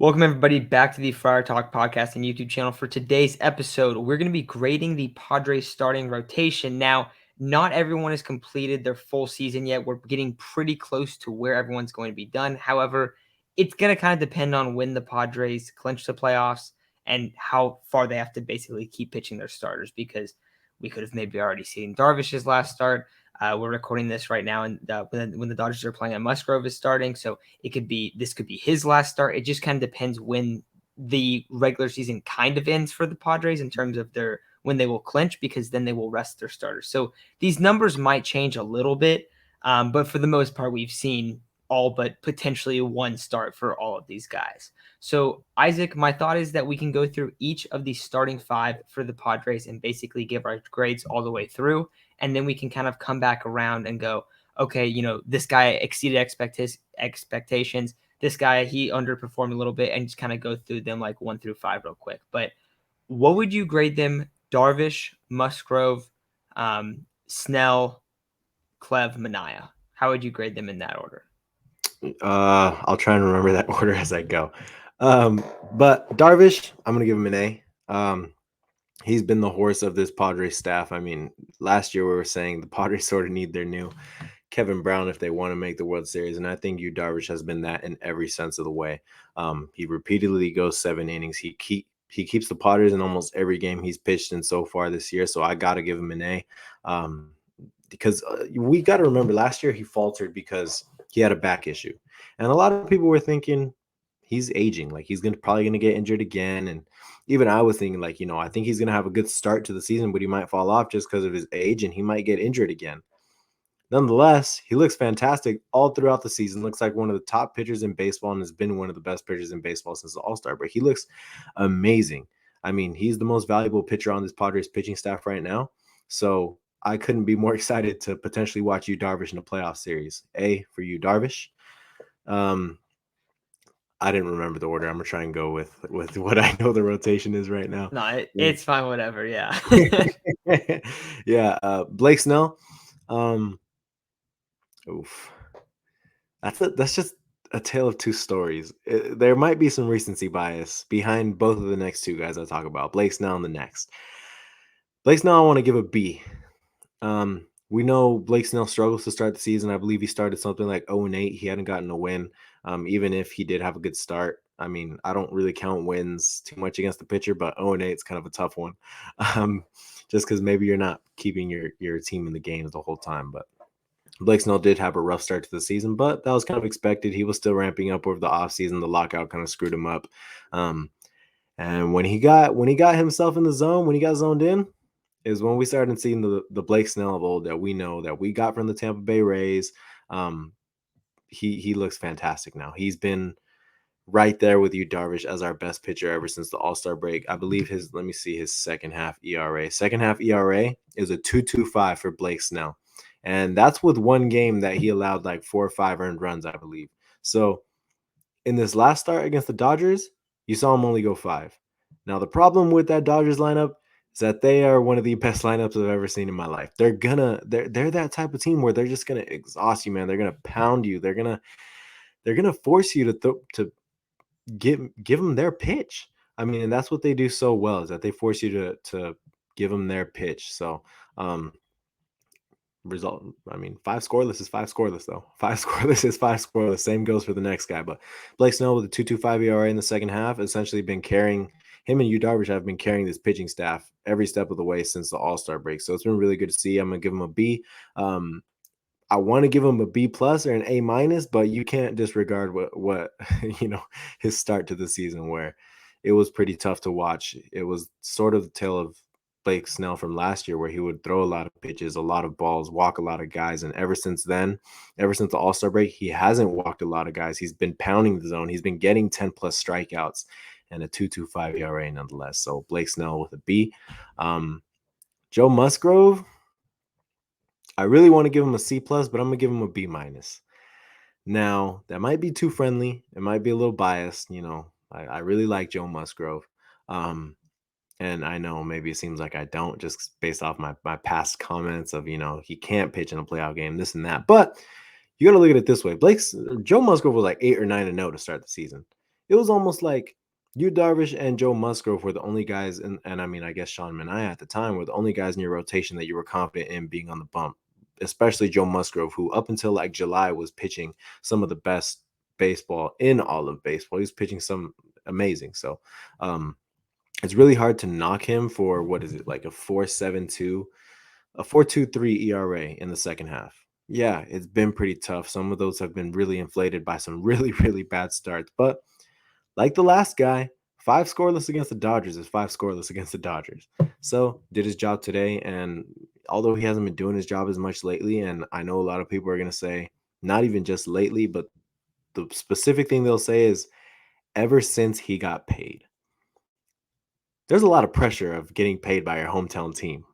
Welcome, everybody, back to the Friar Talk podcast and YouTube channel. For today's episode, we're going to be grading the Padres starting rotation. Now, not everyone has completed their full season yet. We're getting pretty close to where everyone's going to be done. However, it's going to kind of depend on when the Padres clinch the playoffs and how far they have to basically keep pitching their starters, because we could have maybe already seen Darvish's last start. We're recording this right now, and when the Dodgers are playing, and Musgrove is starting, so this could be his last start. It just kind of depends when the regular season kind of ends for the Padres in terms of when they will clinch, because then they will rest their starters. So these numbers might change a little bit, but for the most part, we've seen all but potentially one start for all of these guys. So, Isaac, my thought is that we can go through each of the starting five for the Padres and basically give our grades all the way through. And then we can kind of come back around and go, okay, this guy exceeded expectations. This guy, he underperformed a little bit, and just kind of go through them like 1 through 5 real quick. But what would you grade them? Darvish, Musgrove, Snell, Clev, Manaya. How would you grade them in that order? I'll try and remember that order as I go. But Darvish, I'm gonna give him an A. He's been the horse of this Padres staff. I mean, last year we were saying the Padres sort of need their new Kevin Brown if they want to make the World Series, and I think Darvish has been that in every sense of the way. He repeatedly goes 7 innings. He keeps the Padres in almost every game he's pitched in so far this year, so I got to give him an A. Because we got to remember last year he faltered because he had a back issue, and a lot of people were thinking he's aging, like he's probably gonna get injured again. And even I was thinking, like, I think he's gonna have a good start to the season, but he might fall off just because of his age, and he might get injured again. Nonetheless, he looks fantastic all throughout the season. Looks like one of the top pitchers in baseball, and has been one of the best pitchers in baseball since the All-Star break. He looks amazing. I mean, he's the most valuable pitcher on this Padres pitching staff right now. So I couldn't be more excited to potentially watch Darvish in a playoff series. A for Darvish. I didn't remember the order. I'm gonna try and go with what I know the rotation is right now. No, it's fine, whatever. Yeah. Yeah. Blake Snell. Oof. That's just a tale of two stories. There might be some recency bias behind both of the next two guys I talk about, Blake Snell and the next. Blake Snell, I want to give a B. We know Blake Snell struggles to start the season. I believe he started something like 0-8. He hadn't gotten a win, even if he did have a good start. I mean, I don't really count wins too much against the pitcher, but 0-8 is kind of a tough one, just because maybe you're not keeping your team in the games the whole time. But Blake Snell did have a rough start to the season, but that was kind of expected. He was still ramping up over the offseason. The lockout kind of screwed him up. And when he got himself in the zone, when he got zoned in, is when we started seeing the Blake Snell of old that we know, that we got from the Tampa Bay Rays. He looks fantastic now. He's been right there with Darvish as our best pitcher ever since the All-Star break. I believe his second half ERA. Second half ERA is a 2.25 for Blake Snell. And that's with one game that he allowed like 4 or 5 earned runs, I believe. So in this last start against the Dodgers, you saw him only go 5. Now, the problem with that Dodgers lineup is that they are one of the best lineups I've ever seen in my life. They're that type of team where they're just gonna exhaust you, man. They're gonna pound you. They're gonna force you to give them their pitch. I mean, and that's what they do so well, is that they force you to give them their pitch. So result, I mean, 5 scoreless is 5 scoreless, though. 5 scoreless is 5 scoreless. Same goes for the next guy. But Blake Snell with a 2.25 ERA in the second half, essentially been carrying him, and Darvish have been carrying this pitching staff every step of the way since the All-Star break. So it's been really good to see. I'm gonna give him a B. I want to give him a B plus or an A minus, but you can't disregard what his start to the season, where it was pretty tough to watch. It was sort of the tale of Blake Snell from last year, where he would throw a lot of pitches, a lot of balls, walk a lot of guys. And ever since then, ever since the All-Star break, he hasn't walked a lot of guys. He's been pounding the zone. He's been getting 10 plus strikeouts and a 2.25 ERA nonetheless. So Blake Snell with a B. Joe Musgrove, I really want to give him a C plus, but I'm gonna give him a B minus. Now, that might be too friendly. It might be a little biased. I really like Joe Musgrove. And I know maybe it seems like I don't, just based off my past comments of, he can't pitch in a playoff game, this and that. But you got to look at it this way. Joe Musgrove was like 8 or 9-0 to start the season. it was almost like you, Darvish, and Joe Musgrove were the only guys, and I mean, I guess Sean Manaya at the time were the only guys in your rotation that you were confident in being on the bump, especially Joe Musgrove, who up until like July was pitching some of the best baseball in all of baseball. He was pitching some amazing. So it's really hard to knock him for what is it, like a 4.72, a 4.23 ERA in the second half. Yeah, it's been pretty tough. Some of those have been really inflated by some really, really bad starts. But like the last guy, 5 scoreless against the Dodgers is 5 scoreless against the Dodgers. So did his job today. And although he hasn't been doing his job as much lately, and I know a lot of people are going to say, not even just lately, but the specific thing they'll say is ever since he got paid. There's a lot of pressure of getting paid by your hometown team.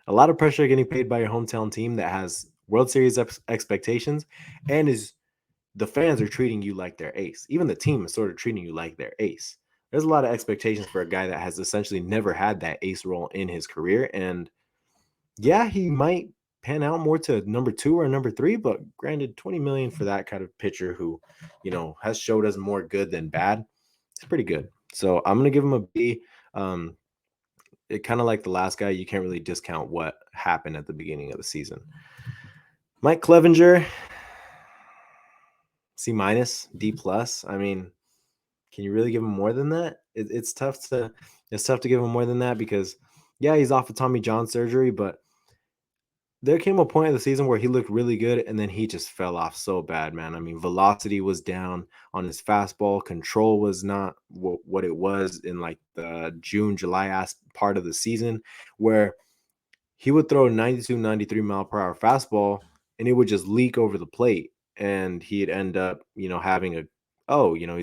A lot of pressure getting paid by your hometown team that has World Series expectations and is the fans are treating you like their ace. Even the team is sort of treating you like their ace. There's a lot of expectations for a guy that has essentially never had that ace role in his career. And yeah, he might pan out more to number 2 or number 3, but granted, 20 million for that kind of pitcher who, has showed us more good than bad. It's pretty good. So I'm gonna give him a B. It kind of like the last guy, you can't really discount what happened at the beginning of the season. Mike Clevenger, C minus, D plus. I mean, can you really give him more than that? It's tough to give him more than that because yeah, he's off of Tommy John surgery, but there came a point of the season where he looked really good and then he just fell off so bad, man. I mean, velocity was down on his fastball, control was not what it was in like the June, July part of the season, where he would throw a 92, 93 mile per hour fastball and it would just leak over the plate. And he'd end up, having he's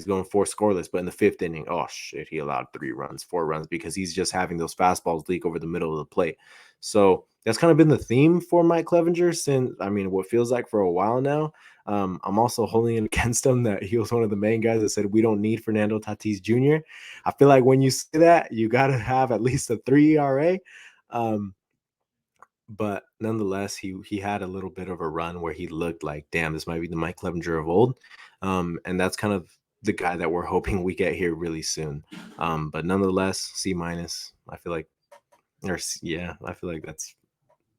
going 4 scoreless, but in the 5th inning, oh shit, he allowed 3 runs, 4 runs because he's just having those fastballs leak over the middle of the plate. So that's kind of been the theme for Mike Clevenger since, I mean, what feels like for a while now. I'm also holding it against him that he was one of the main guys that said we don't need Fernando Tatis Jr. I feel like when you say that, you got to have at least a 3 ERA. But nonetheless, he had a little bit of a run where he looked like, damn, this might be the Mike Clevenger of old. And that's kind of the guy that we're hoping we get here really soon. But nonetheless, C minus. I feel like, I feel like that's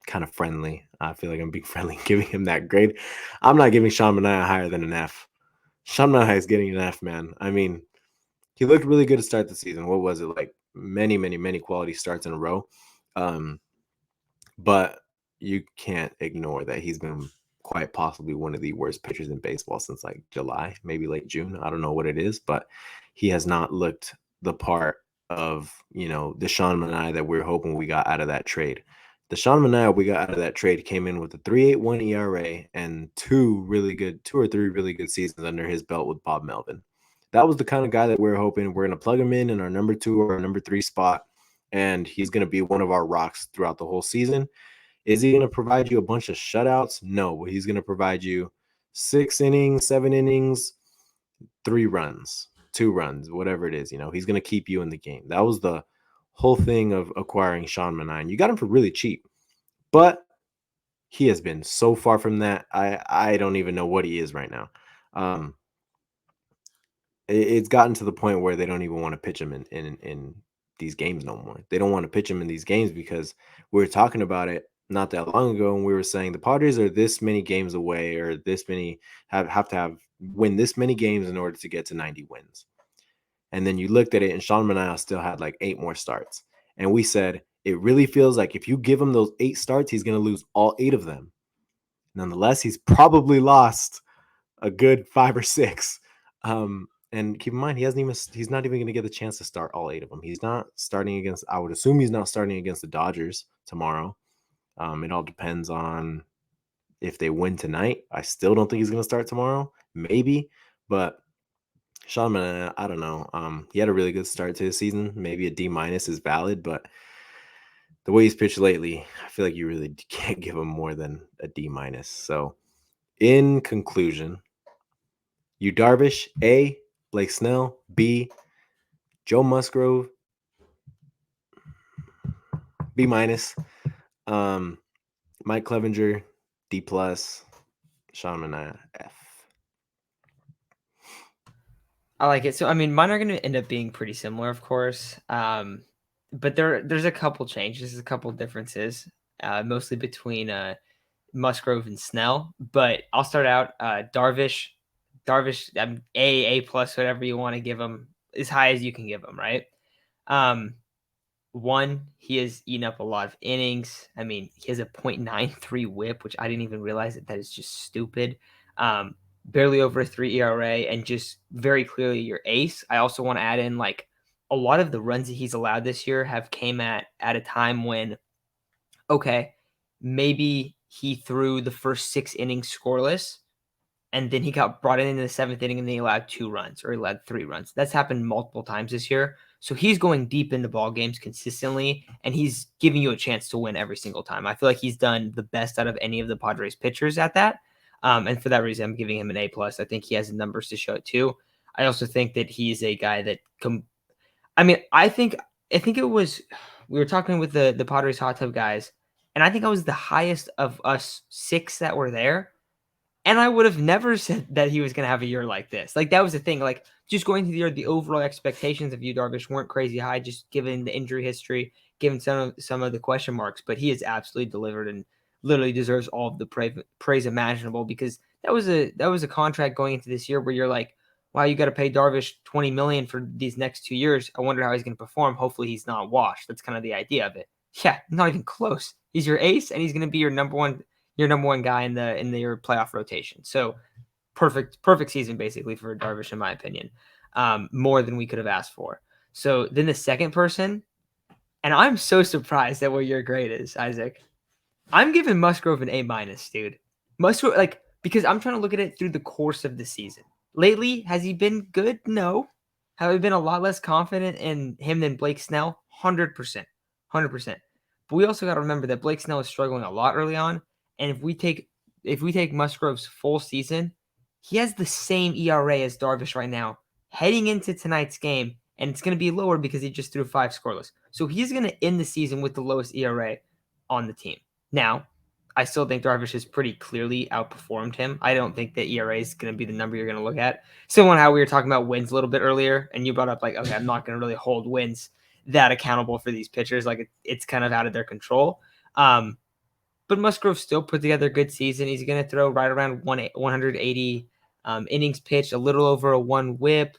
kind of friendly. I feel like I'm being friendly giving him that grade. I'm not giving Sean Manaya higher than an F. Sean Manaya is getting an F, man. I mean, he looked really good to start the season. What was it, like many, many, many quality starts in a row? But you can't ignore that he's been quite possibly one of the worst pitchers in baseball since like July, maybe late June. I don't know what it is, but he has not looked the part of, the Sean Manaya that we're hoping we got out of that trade. The Sean Manaya we got out of that trade came in with a 3.81 ERA and 2 or 3 really good seasons under his belt with Bob Melvin. That was the kind of guy that we're hoping we're going to plug him in our number 2 or our number 3 spot, and he's going to be one of our rocks throughout the whole season. Is he going to provide you a bunch of shutouts? No, but he's going to provide you 6 innings, 7 innings, 3 runs, 2 runs, whatever it is. He's going to keep you in the game. That was the whole thing of acquiring Sean Manine. You got him for really cheap, but he has been so far from that. I don't even know what he is right now. It's gotten to the point where they don't even want to pitch him in these games no more. They don't want to pitch him in these games because we were talking about it not that long ago, and we were saying the Padres are this many games away, or this many have to win this many games in order to get to 90 wins. And then you looked at it, and Sean Manaea still had like 8 more starts, and we said it really feels like if you give him those 8 starts, he's going to lose all 8 of them. Nonetheless, he's probably lost a good 5 or 6. And keep in mind, he's not even going to get the chance to start all 8 of them. He's not starting against, I would assume he's not starting against the Dodgers tomorrow. It all depends on if they win tonight. I still don't think he's going to start tomorrow. Maybe, but Sean Manea, I don't know. He had a really good start to the season. Maybe a D minus is valid, but the way he's pitched lately, I feel like you really can't give him more than a D minus. So, in conclusion, you Darvish, A, Blake Snell, B, Joe Musgrove, B minus, Mike Clevenger, D plus, Sean Manaya, F. I like it. So, I mean, mine are going to end up being pretty similar, of course. But there's a couple changes, a couple differences, mostly between Musgrove and Snell. But I'll start out Darvish. Darvish, A plus, whatever you want to give him, as high as you can give him, right? Um, One, he has eaten up a lot of innings. I mean, he has a .93 WHIP, which I didn't even realize that is just stupid. Barely over a 3 ERA, and just very clearly your ace. I also want to add in like a lot of the runs that he's allowed this year have came at a time when, okay, maybe he threw the first 6 innings scoreless, and then he got brought in the 7th inning and they allowed 2 runs or he allowed 3 runs. That's happened multiple times this year. So he's going deep into ball games consistently, and he's giving you a chance to win every single time. I feel like he's done the best out of any of the Padres pitchers at that. And for that reason, I'm giving him an A plus. I think he has the numbers to show it too. I also think that he's a guy that I think it was we were talking with the Padres hot tub guys, and I think I was the highest of us 6 that were there. And I would have never said that he was going to have a year like this. Like, that was the thing. Like, just going through the year, the overall expectations of you, Darvish, weren't crazy high, just given the injury history, given some of the question marks. But he has absolutely delivered and literally deserves all of the praise imaginable, because that was a contract going into this year where you're like, wow, you got to pay Darvish $20 million for these next 2 years. I wonder how he's going to perform. Hopefully, he's not washed. That's kind of the idea of it. Yeah, not even close. He's your ace, and he's going to be your number one guy in your playoff rotation. So perfect season basically for Darvish, in my opinion. More than we could have asked for. So then the second person, and I'm so surprised at what your grade is, Isaac. I'm giving Musgrove an A minus, dude. Musgrove, like, because I'm trying to look at it through the course of the season. Lately, has he been good? No. Have I been a lot less confident in him than Blake Snell? 100%. 100%. But we also got to remember that Blake Snell is struggling a lot early on. And if we take Musgrove's full season, he has the same ERA as Darvish right now heading into tonight's game. And it's going to be lower because he just threw 5 scoreless. So he's going to end the season with the lowest ERA on the team. Now, I still think Darvish has pretty clearly outperformed him. I don't think that ERA is going to be the number you're going to look at. Similar to how we were talking about wins a little bit earlier, and you brought up like, okay, I'm not going to really hold wins that accountable for these pitchers. Like, it's kind of out of their control. But Musgrove still put together a good season. He's going to throw right around 180 innings pitched, a little over a 1 WHIP.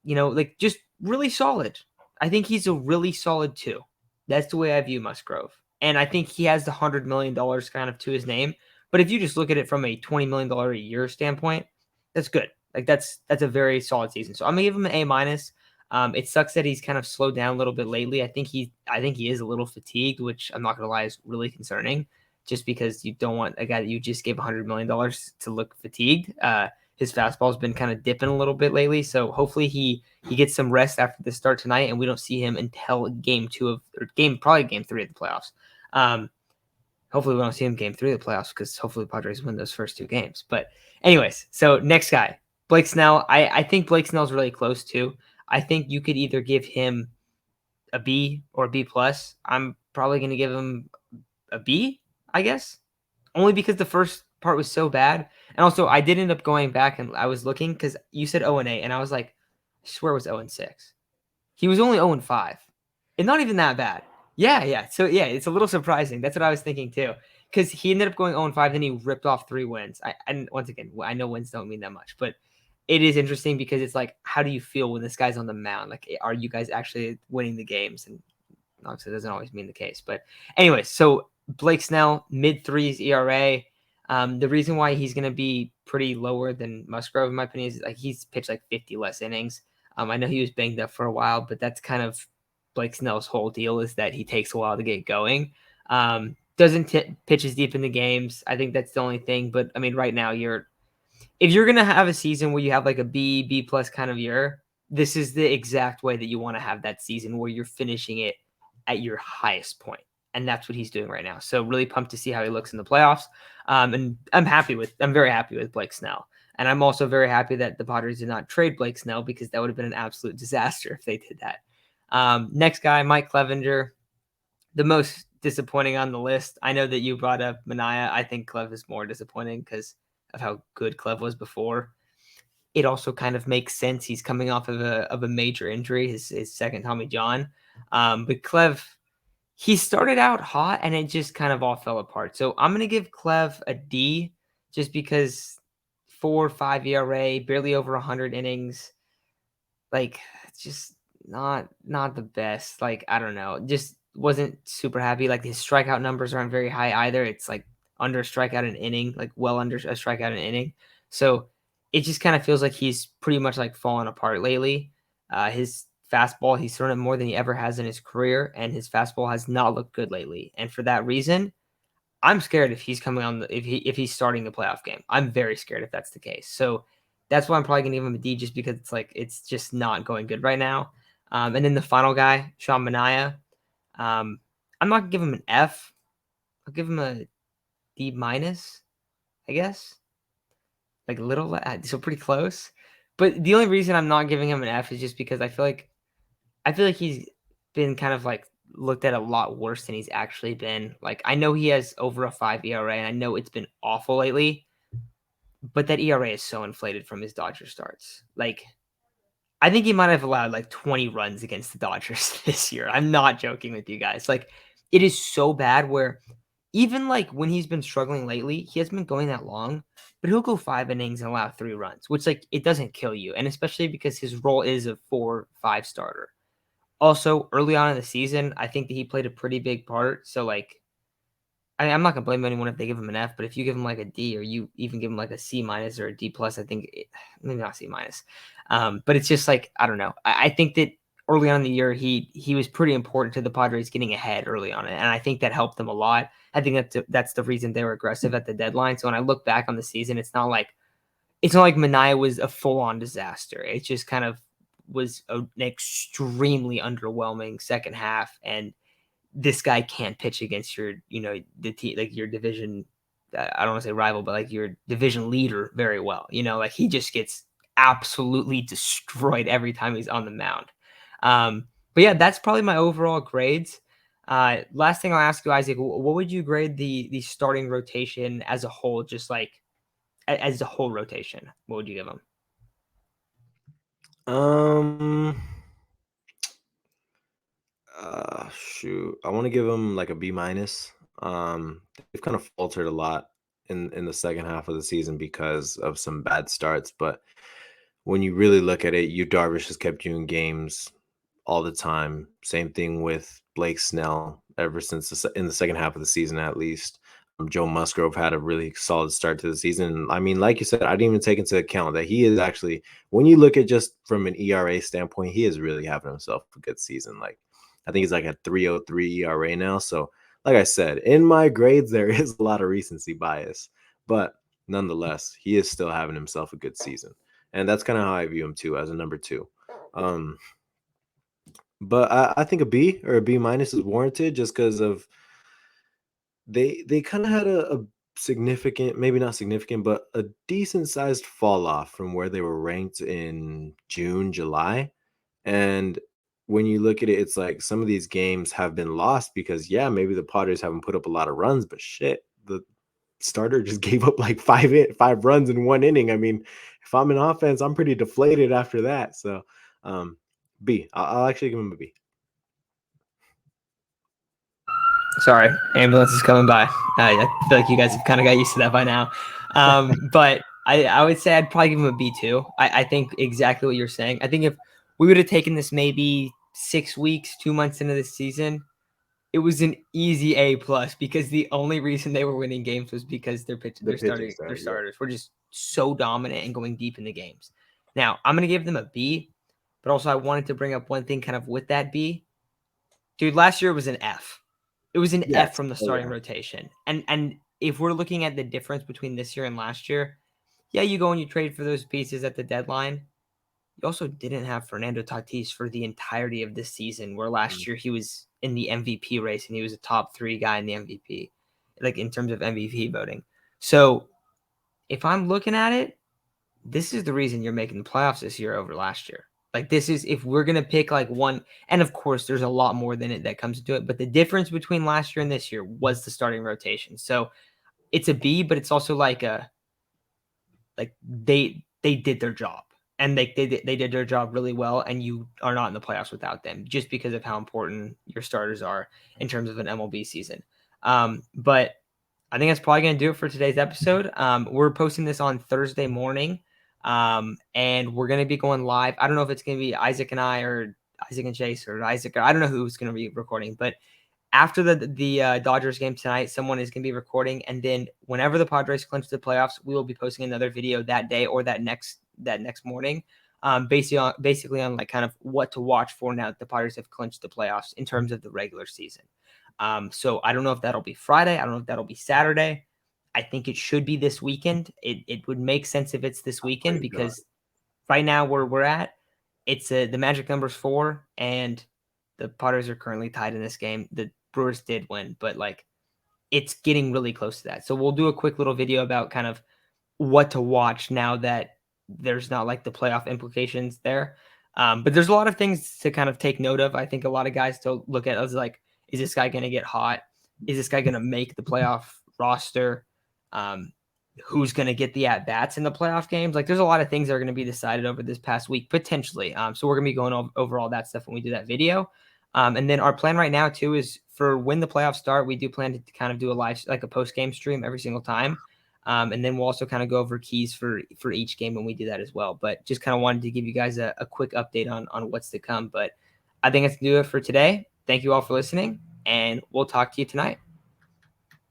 Like, just really solid. I think he's a really solid 2. That's the way I view Musgrove. And I think he has the $100 million kind of to his name. But if you just look at it from a $20 million a year standpoint, that's good. Like, that's a very solid season. So I'm gonna give him an A minus. It sucks that he's kind of slowed down a little bit lately. I think he is a little fatigued, which I'm not gonna lie is really concerning. Just because you don't want a guy that you just gave $100 million to look fatigued. His fastball's been kind of dipping a little bit lately, so hopefully he gets some rest after the start tonight, and we don't see him until probably game 3 of the playoffs. Hopefully we don't see him game 3 of the playoffs, because hopefully the Padres win those first 2 games. But anyways, so next guy, Blake Snell. I think Blake Snell's really close too. I think you could either give him a B or a B plus. I'm probably going to give him a B, I guess, only because the first part was so bad. And also, I did end up going back and I was looking because you said 0-8, and I was like, I swear it was 0-6. He was only 0-5, and not even that bad. Yeah. So yeah, it's a little surprising. That's what I was thinking too, because he ended up going 0-5, then he ripped off 3 wins. And once again, I know wins don't mean that much, but it is interesting because it's like, how do you feel when this guy's on the mound? Like, are you guys actually winning the games? And obviously, it doesn't always mean the case. But anyway, so Blake Snell, mid-3s ERA. The reason why he's going to be pretty lower than Musgrove, in my opinion, is like he's pitched like 50 less innings. I know he was banged up for a while, but that's kind of Blake Snell's whole deal, is that he takes a while to get going. Doesn't pitch as deep in the games. I think that's the only thing. But I mean, right now, if you're going to have a season where you have like a B plus kind of year, this is the exact way that you want to have that season, where you're finishing it at your highest point. And that's what he's doing right now. So really pumped to see how he looks in the playoffs. And I'm very happy with Blake Snell. And I'm also very happy that the Padres did not trade Blake Snell, because that would have been an absolute disaster if they did that. Next guy, Mike Clevenger, the most disappointing on the list. I know that you brought up Manaya. I think Clev is more disappointing because of how good Clev was before. it also kind of makes sense. He's coming off of a major injury, his second Tommy John. But Clev, he started out hot and it just kind of all fell apart. So I'm gonna give Clev a D just because 4.5 ERA, barely over 100 innings. Like, it's just not the best. Like, I don't know, just wasn't super happy. Like, his strikeout numbers aren't very high either. It's like under a strikeout an inning, like well under a strikeout an inning. So it just kind of feels like he's pretty much like fallen apart lately. His fastball, he's thrown it more than he ever has in his career, and his fastball has not looked good lately. And for that reason, I'm scared if he's coming on if he's starting the playoff game. I'm very scared if that's the case. So that's why I'm probably gonna give him a D, just because it's like it's just not going good right now. And then the final guy, Sean Manaya. I'm not gonna give him an F. I'll give him a D minus, I guess. Like a little, so pretty close. But the only reason I'm not giving him an F is just because I feel like he's been kind of like looked at a lot worse than he's actually been. Like, I know he has over a 5 ERA, and I know it's been awful lately, but that ERA is so inflated from his Dodger starts. Like, I think he might have allowed like 20 runs against the Dodgers this year. I'm not joking with you guys. Like, it is so bad where even like when he's been struggling lately, he hasn't been going that long, but he'll go 5 innings and allow 3 runs, which like it doesn't kill you. And especially because his role is a 4-5 starter. Also, early on in the season, I think that he played a pretty big part. So, like, I'm not gonna blame anyone if they give him an F, but if you give him like a D or you even give him like a C minus or a D plus, I think maybe not C minus. But it's just like I don't know. I think that early on in the year he was pretty important to the Padres getting ahead early on, and I think that helped them a lot. I think that's the reason they were aggressive at the deadline. So when I look back on the season, it's not like Manaya was a full on disaster. It just kind of was an extremely underwhelming second half, and this guy can't pitch against the team, like your division. I don't want to say rival, but like your division leader very well. Like he just gets absolutely destroyed every time he's on the mound. But yeah, that's probably my overall grades. Last thing I'll ask you, Isaac, what would you grade the starting rotation as a whole, just like as a whole rotation? What would you give them? Um, Shoot, I want to give them like a B minus. They've kind of faltered a lot in the second half of the season because of some bad starts. But when you really look at it, Darvish has kept you in games all the time. Same thing with Blake Snell ever since in the second half of the season, at least. Joe Musgrove had a really solid start to the season. I mean, like you said, I didn't even take into account that he is actually, when you look at just from an ERA standpoint, he is really having himself a good season. Like, I think he's like a 3.03 ERA now. So, like I said, in my grades, there is a lot of recency bias, but nonetheless, he is still having himself a good season. And that's kind of how I view him too, as a number two. Um, but I think a B or a B minus is warranted just because of they kind of had a significant, maybe not significant, but a decent sized fall off from where they were ranked in June, July. And when you look at it, it's like some of these games have been lost because yeah, maybe the Padres haven't put up a lot of runs, but shit, the starter just gave up like five runs in 1 inning. I mean, if I'm in offense, I'm pretty deflated after that. So um B. I'll actually give him a B. Sorry, ambulance is coming by. I feel like you guys have kind of got used to that by now. But I would say I'd probably give him a B too. I think exactly what you're saying. I think if we would have taken this maybe 6 weeks, 2 months into the season, it was an easy A plus because the only reason they were winning games was because The pitching their star, yeah. starters were just so dominant and going deep in the games. Now I'm gonna give them a B, but also I wanted to bring up one thing kind of with that B. Dude, last year was an F. It was an F Yes. from the Oh starting yeah. rotation. And if we're looking at the difference between this year and last year, yeah, you go and you trade for those pieces at the deadline. You also didn't have Fernando Tatis for the entirety of this season, where Mm. last year he was in the MVP race and he was a top 3 guy in the MVP, like in terms of MVP voting. So if I'm looking at it, this is the reason you're making the playoffs this year over last year. Like this is if we're gonna pick like one, and of course there's a lot more than it that comes into it, but the difference between last year and this year was the starting rotation. So it's a B, but it's also like they they did their job. And they did their job really well, and you are not in the playoffs without them just because of how important your starters are in terms of an MLB season. But I think that's probably going to do it for today's episode. We're posting this on Thursday morning, and we're going to be going live. I don't know if it's going to be Isaac and I, or Isaac and Chase, or Isaac. I don't know who's going to be recording, but after the Dodgers game tonight, someone is going to be recording, and then whenever the Padres clinch the playoffs, we will be posting another video that day or that next morning, basically on like kind of what to watch for now that the Padres have clinched the playoffs in terms of the regular season. So I don't know if that'll be Friday. I don't know if that'll be Saturday. I think it should be this weekend. It would make sense if it's this weekend, because right now where we're at, it's the magic number's 4, and the Padres are currently tied in this game. The Brewers did win, but like it's getting really close to that. So we'll do a quick little video about kind of what to watch now that there's not like the playoff implications there. But there's a lot of things to kind of take note of. I think a lot of guys to look at as like, is this guy going to get hot? Is this guy going to make the playoff roster? Who's going to get the at-bats in the playoff games? Like there's a lot of things that are going to be decided over this past week, potentially. So we're going to be going over all that stuff when we do that video. And then our plan right now too is for when the playoffs start, we do plan to kind of do a live, like a post-game stream every single time. And then we'll also kind of go over keys for each game when we do that as well. But just kind of wanted to give you guys a quick update on what's to come. But I think that's going to do it for today. Thank you all for listening, and we'll talk to you tonight.